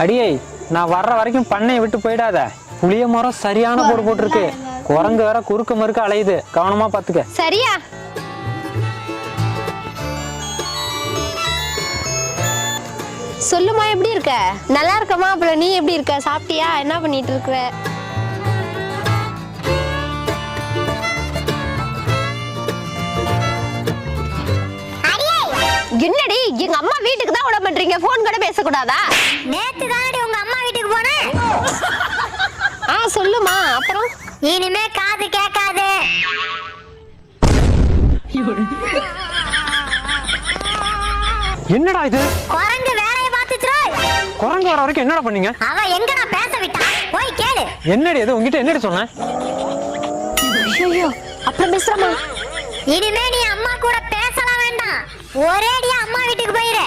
அடியே, நான் வர்ற வரைக்கும் பண்ணையை விட்டு போயிடாத. புளிய மரம் சரியான போடு போட்டிருக்கு. குரங்கு வேற குறுக்கு மறுக்க அலையுது, கவனமா பாத்துக்க. சரியா? சொல்லுமா, எப்படி இருக்க? நல்லா இருக்கமா. அப்புறம் நீ எப்படி இருக்க? சாப்பிட்டியா? என்ன பண்ணிட்டு இருக்க? என்னடி எங்க அம்மா வீட்டுக்கு தான் விட மாட்டீங்க? போன் கூட பேசக்கூடாதா? நேத்து தானடி உங்க அம்மா வீட்டுக்கு போனேன். சொல்லுமா. அப்புறம் இனிமே காது கேட்காது. என்னடா இது? குரங்கு வேலைய பாத்துச்சு. குரங்கு வர வரைக்கும் என்னடா பண்ணீங்க? அவ எங்கடா பேச விட்டா? போய் கேளு. என்னடி இது? உங்ககிட்ட என்னடி சொன்னேன்? ஐயோ, அப்புறம் பேசுறமா. இனிமே நீ அம்மா கூட பேசலாம் வேண்டாம். ஒரேடியா அம்மா வீட்டுக்கு போயிரு.